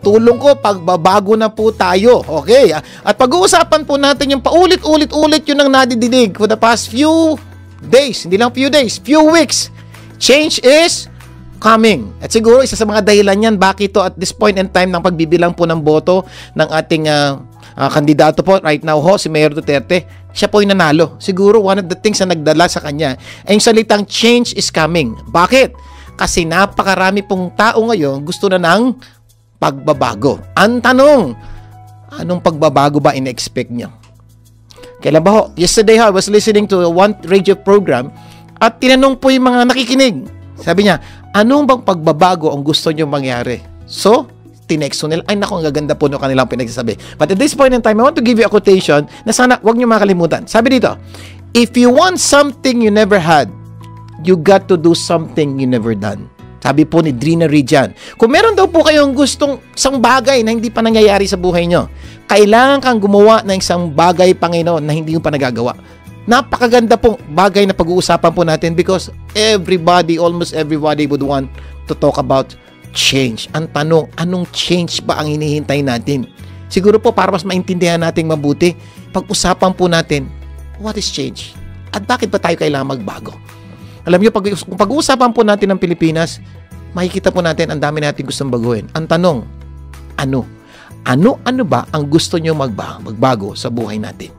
itutulong ko, pagbabago na po tayo. Okay? At pag-uusapan po natin yung paulit-ulit-ulit yun ang nadidinig for the past few days. Hindi lang few days, few weeks. Change is coming. At siguro isa sa mga dahilan yan, bakit to at this point in time ng pagbibilang po ng boto ng ating kandidato po right now ho, si Mayor Duterte, siya po yung nanalo. Siguro one of the things na nagdala sa kanya ay yung salitang change is coming. Bakit? Kasi napakarami pong tao ngayon gusto na ng pagbabago. Ang tanong, anong pagbabago ba in-expect niyo? Kailan ba ho? Yesterday ho, I was listening to one radio program at tinanong po yung mga nakikinig. Sabi niya, anong bang pagbabago ang gusto niyo mangyari? So, tinexto nila. Ay naku, ang gaganda po no kanilang pinagsasabi. But at this point in time, I want to give you a quotation na sana wag niyo makalimutan. Sabi dito, if you want something you never had, you got to do something you never done. Sabi po ni Drina Rijan. Kung meron daw po kayong gustong isang bagay na hindi pa nangyayari sa buhay nyo, kailangan kang gumawa ng isang bagay, Panginoon, na hindi mo pa nagagawa. Napakaganda pong bagay na pag-uusapan po natin because everybody, almost everybody would want to talk about change. Ang tanong, anong change ba ang hinihintay natin? Siguro po para mas maintindihan natin mabuti, pag-usapan po natin, what is change? At bakit ba tayo kailangan magbago? Alam niyo, kung pag-uusapan po natin ng Pilipinas, makikita po natin ang dami natin gustong baguhin. Ang tanong, ano? Ano ba ang gusto niyo magbago sa buhay natin?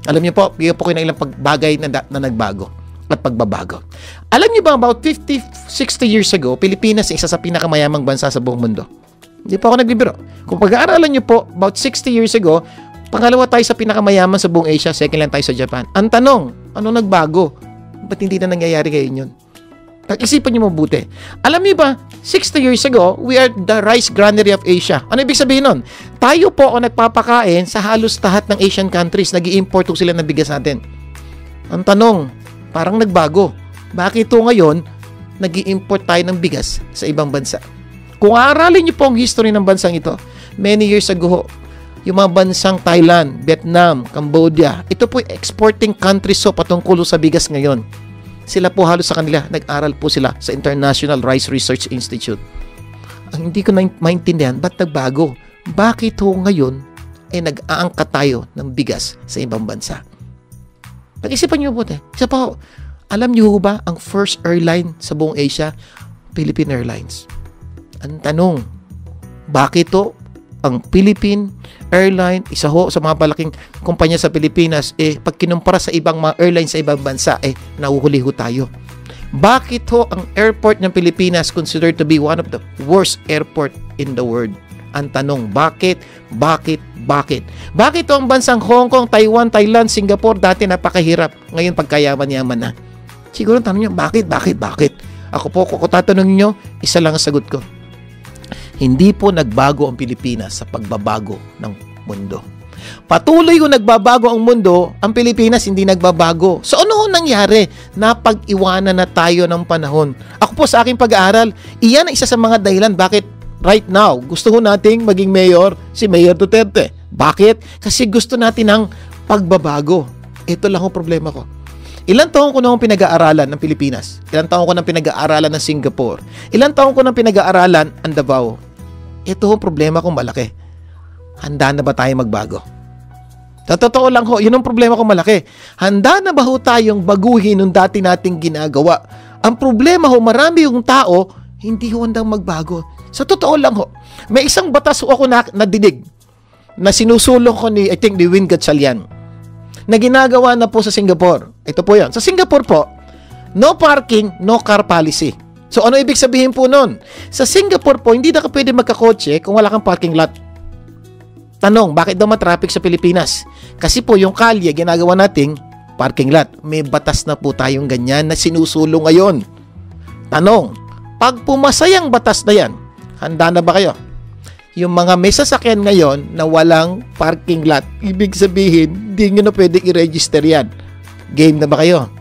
Alam niyo po, bigyan po kayo ng ilang pagbagay na nagbago at pagbabago. Alam niyo ba, about 50, 60 years ago, Pilipinas ay isa sa pinakamayamang bansa sa buong mundo. Hindi po ako nagbibiro. Kung pag-aaralan niyo po, about 60 years ago, pangalawa tayo sa pinakamayaman sa buong Asia, second lang tayo sa Japan. Ang tanong, ano nagbago? Ba't hindi na nangyayari ngayon yun? Pag-isipan niyo mabuti. Alam niyo ba, 60 years ago, we are the rice granary of Asia. Ano ibig sabihin nun? Tayo po ang nagpapakain sa halos lahat ng Asian countries. Nag-i-import sila ng bigas natin. Ang tanong, parang nagbago. Bakit ito ngayon, nag-i-import tayo ng bigas sa ibang bansa? Kung aaralin niyo po ang history ng bansang ito, many years ago, yung mga bansang Thailand, Vietnam, Cambodia, ito po exporting countries so patungkol sa bigas ngayon. Sila po halos sa kanila, nag-aral po sila sa International Rice Research Institute. Ang hindi ko na maintindihan, ba't nagbago? Bakit ho ngayon ay nag-aangkat tayo ng bigas sa ibang bansa? Pag-isipan niyo po, isa pa ho, alam niyo ba ang first airline sa buong Asia? Philippine Airlines. Ang tanong, bakit to? Ang Philippine Airline, isa ho sa mga malaking kumpanya sa Pilipinas, pag kinumpara sa ibang mga airlines sa ibang bansa, nahuhuli ho tayo. Bakit ho ang airport ng Pilipinas considered to be one of the worst airport in the world? Ang tanong, bakit? Bakit ho ang bansang Hong Kong, Taiwan, Thailand, Singapore, dati napakahirap, ngayon pagkayaman-yaman na? Siguro tanong nyo, bakit? Ako po, kung tatanungin nyo, isa lang ang sagot ko. Hindi po nagbago ang Pilipinas sa pagbabago ng mundo. Patuloy kung nagbabago ang mundo, ang Pilipinas hindi nagbabago. So ano ho nangyari? Napag-iwanan na tayo ng panahon. Ako po sa aking pag-aaral, iyan ang isa sa mga dahilan bakit right now gusto ho nating maging mayor si Mayor Duterte. Bakit? Kasi gusto natin ng pagbabago. Ito lang ang problema ko. Ilang taon ko nang pinag-aaralan ng Pilipinas? Ilang taon ko nang pinag-aaralan ng Singapore? Ilang taon ko nang pinag-aaralan ang Davao? Ito ang problema kong malaki. Handa na ba tayo magbago? Sa totoo lang ho, yun ang problema kong malaki. Handa na ba ho tayong baguhin yung dati nating ginagawa? Ang problema ho, marami yung tao, hindi ho handang magbago. Sa totoo lang ho, may isang batas ho ako nadinig na sinusulong ko ni Win Gatchalian na ginagawa na po sa Singapore. Ito po yan. Sa Singapore po, no parking, no car policy. So ano ibig sabihin po nun? Sa Singapore po, hindi na ka pwede magkakotse kung wala kang parking lot. Tanong, bakit daw matraffic sa Pilipinas? Kasi po yung kalye, ginagawa nating parking lot. May batas na po tayong ganyan na sinusulong ngayon. Tanong, pag pumasayang batas na yan, handa na ba kayo? Yung mga may sasakyan ngayon na walang parking lot, ibig sabihin, hindi nyo na pwede i-register yan. Game na ba kayo?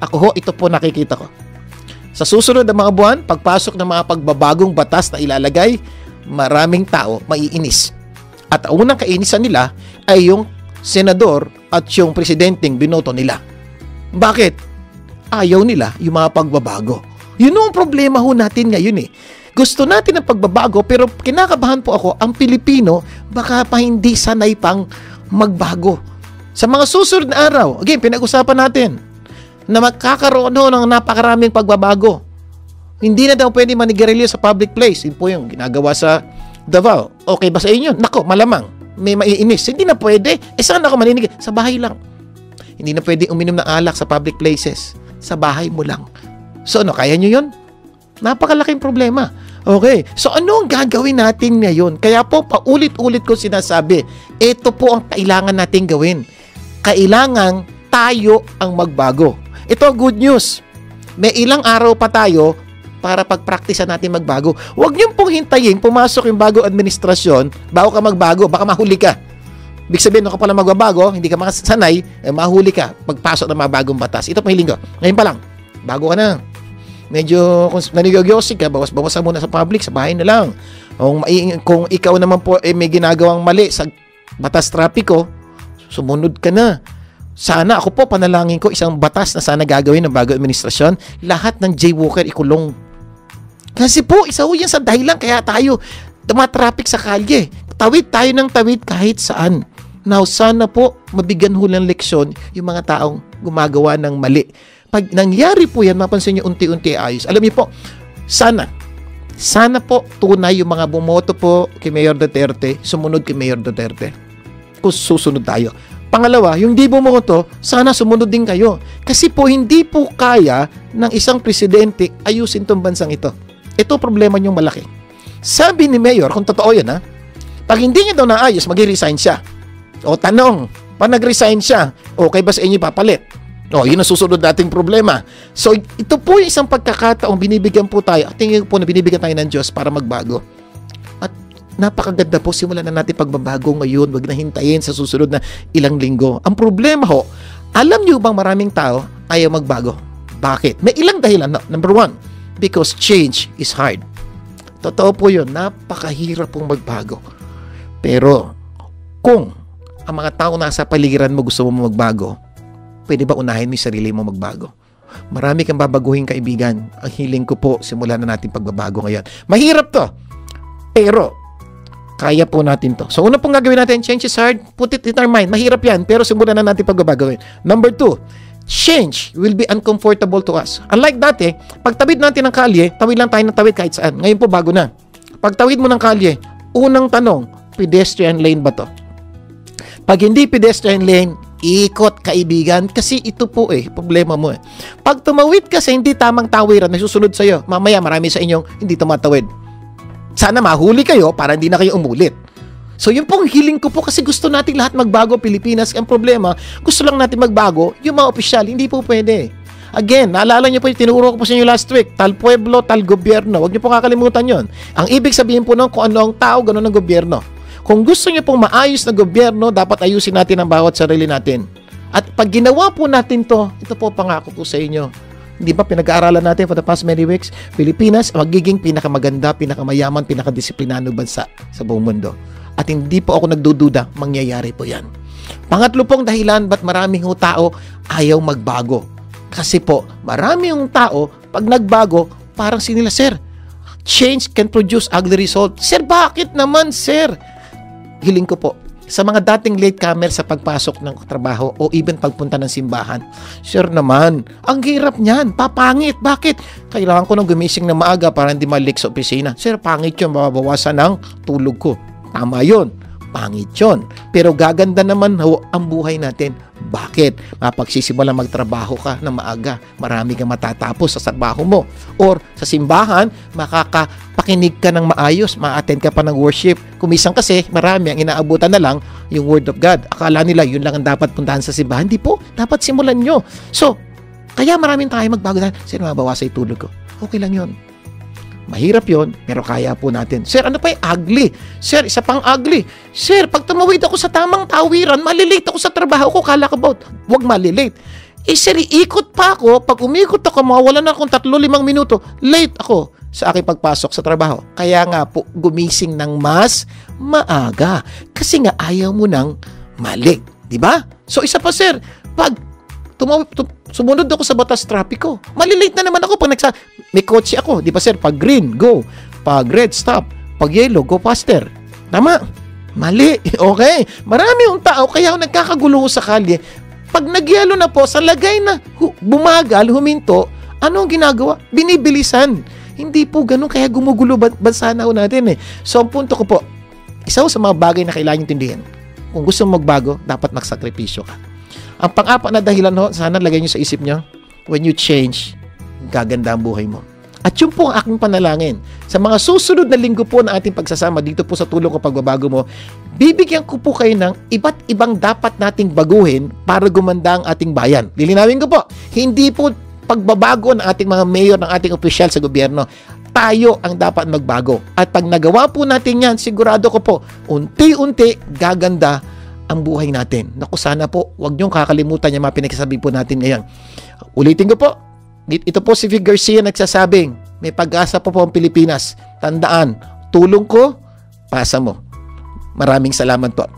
Ako ho, ito po nakikita ko. Sa susunod na mga buwan, pagpasok ng mga pagbabagong batas na ilalagay, maraming tao maiinis. At ang unang kainisan nila ay yung senador at yung presidenteng binoto nila. Bakit? Ayaw nila yung mga pagbabago. Yun ang problema ho natin ngayon . Gusto natin ng pagbabago, pero kinakabahan po ako, ang Pilipino, baka pa hindi sanay pang magbago. Sa mga susunod na araw, again, pinag-usapan natin, na magkakaroon ng napakaraming pagbabago. Hindi na daw pwede manigarilyo sa public place. Yun po yung ginagawa sa Davao. Okay ba sa inyo? Nako, malamang. May maiinis. Hindi na pwede. Saan ako maninig? Sa bahay lang. Hindi na pwede uminom ng alak sa public places. Sa bahay mo lang. So ano, kaya nyo yun? Napakalaking problema. Okay. So ano ang gagawin natin ngayon? Kaya po, paulit-ulit ko sinasabi, ito po ang kailangan natin gawin. Kailangan tayo ang magbago. Ito good news. May ilang araw pa tayo para pagpraktisan natin magbago. Huwag niyong pong hintayin, pumasok yung bago administrasyon, bago ka magbago, baka mahuli ka. Ibig sabihin, ka pala magbabago, hindi ka makasanay, mahuli ka pagpasok ng mga bagong batas. Ito po hiling ko. Ngayon pa lang, bago ka na. Medyo, kung nanigyogyosik ka, bawas-bawasan muna sa public, sa bahay na lang. Kung ikaw naman po may ginagawang mali sa batas trapiko, sumunod ka na. Sana, ako po, panalangin ko, isang batas na sana gagawin ng bago administrasyon, lahat ng jaywalker ikulong. Kasi po, isa ho yan sa dahilan, kaya tayo tumatraffic sa kalye. Tawid tayo ng tawid kahit saan. Now, sana po, mabigyan ho ng leksyon yung mga taong gumagawa ng mali. Pag nangyari po yan, mapansin nyo unti-unti ayos. Alam niyo po, sana po tunay yung mga bumoto po kay Mayor Duterte, sumunod kay Mayor Duterte. Kung susunod tayo. Pangalawa, yung di bumoto, sana sumunod din kayo. Kasi po, hindi po kaya ng isang presidente ayusin tong bansang ito. Ito problema niyong malaki. Sabi ni Mayor, kung totoo yan ha, pag hindi niya daw naayos, mag-resign siya. O tanong, pag nag-resign siya, okay ba sa inyo papalit? O, yun ang susunod nating problema. So, ito po yung isang pagkakataong binibigyan po tayo. At tingin po na binibigyan tayo ng Diyos para magbago. At napakaganda po, simulan na natin pagbabago ngayon. Wag na hintayin sa susunod na ilang linggo. Ang problema ho, alam niyo bang maraming tao ayaw magbago? Bakit? May ilang dahilan. No? Number one, because change is hard. Totoo po yun, napakahirap pong magbago. Pero, kung ang mga tao nasa paligiran mo gusto mo magbago, pwede ba unahin mo yung sarili mo magbago? Marami kang babaguhin, kaibigan. Ang hiling ko po, simulan na natin pagbabago ngayon. Mahirap to, pero kaya po natin to. So, una pong gagawin natin, change is hard. Put it in our mind. Mahirap yan, pero simulan na natin pagbabago. Number two, change will be uncomfortable to us. Unlike dati, pag tawid natin ng kalye, tawid lang tayo ng tawid kahit saan. Ngayon po, bago na. Pag tawid mo ng kalye, unang tanong, pedestrian lane ba to? Pag hindi pedestrian lane, ikot, kaibigan, kasi ito po problema mo. Pag tumawid ka sa hindi tamang tawiran na susunod sa'yo, mamaya marami sa inyong hindi tumatawid. Sana mahuli kayo para hindi na kayo umulit. So yun pong hiling ko po kasi gusto natin lahat magbago Pilipinas. Ang problema, gusto lang natin magbago, yung mga opisyal, hindi po pwede. Again, naalala niyo po yung tinuro ko po sa inyo last week, tal pueblo, tal gobyerno. Huwag niyo po kakalimutan yun. Ang ibig sabihin po nun, kung ano ang tao, gano'n ang gobyerno. Kung gusto niyo pong maayos na gobyerno, dapat ayusin natin ang bawat sarili natin. At pag ginawa po natin to, ito po pangako po sa inyo. Hindi ba pinag-aaralan natin for the past many weeks, Pilipinas magiging pinakamaganda, pinakamayaman, pinakadisiplinado bansa sa buong mundo. At hindi po ako nagdududa, mangyayari po yan. Pangatlo pong dahilan ba't maraming tao ayaw magbago. Kasi po, maraming tao, pag nagbago, parang sinila, sir, change can produce ugly result. Sir, bakit naman, sir? Hiling ko po, sa mga dating latecomer sa pagpasok ng trabaho o even pagpunta ng simbahan, sir naman, ang hirap niyan, papangit. Bakit? Kailangan ko nang gumising na maaga para hindi malik sa opisina. Sir, pangit yun, mababawasan ng tulog ko. Tama yun, pangit yun. Pero gaganda naman ang buhay natin. Bakit? Mapagsisimula magtrabaho ka na maaga, marami kang matatapos sa trabaho mo. Or sa simbahan, makakapakinig ka ng maayos, ma-attend ka pa ng worship. Kumisang kasi, marami ang inaabutan na lang yung Word of God. Akala nila, yun lang ang dapat puntahan sa simbahan. Hindi po, dapat simulan nyo. So, kaya maraming tayo magbago na, sir, mabawasan yung tulog ko. Okay lang yun. Mahirap yon, pero kaya po natin. Sir, ano pa yung ugly? Sir, isa pang ugly. Sir, pag tumawid ako sa tamang tawiran, malilate ako sa trabaho ko. Kala ko about, huwag malilate. Sir, iikot pa ako. Pag umikot ako, mawala na akong 3-5 minuto. Late ako sa aking pagpasok sa trabaho. Kaya nga po, gumising ng mas maaga. Kasi nga, ayaw mo nang mali. Diba? So, isa pa, sir, pag sumunod ako sa batas trapiko, malilate na naman ako pag may kotse ako. Di ba, sir? Pag green, go. Pag red, stop. Pag yellow, go faster. Tama? Mali. Okay? Marami yung tao, kaya nagkakagulo sa kalye. Pag nagyelo na po, sa lagay na bumagal, huminto, ano ang ginagawa? Binibilisan. Hindi po ganun, kaya gumugulo bansa na natin eh. So, ang punto ko po, isa sa mga bagay na kailangan tindihin. Kung gusto mong magbago, dapat magsakripisyo ka. Ang pang-apat na dahilan ho, sana lagay nyo sa isip nyo, when you change, gaganda ang buhay mo. At yun po ang aking panalangin. Sa mga susunod na linggo po na ating pagsasama dito po sa Tulong Ko Pagbabago Mo, bibigyan ko po kayo ng iba't ibang dapat nating baguhin para gumanda ang ating bayan. Lilinawin ko po, hindi po pagbabago ng ating mga mayor, ng ating opisyal sa gobyerno. Tayo ang dapat magbago. At pag nagawa po natin yan, sigurado ko po, unti-unti gaganda ang buhay natin. Naku, sana po, huwag niyong kakalimutan yung mga pinagsasabi po natin ngayon. Ulitin ko po, ito po si Vic Garcia nagsasabing, may pag-asa po ang Pilipinas. Tandaan, tulong ko, pasa mo. Maraming salamat po.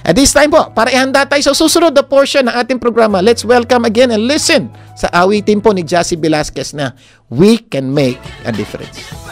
At this time po, para ihanda tayo sa susunod na portion ng ating programa, let's welcome again and listen sa awitin po ni Jassy Velasquez na We Can Make a Difference.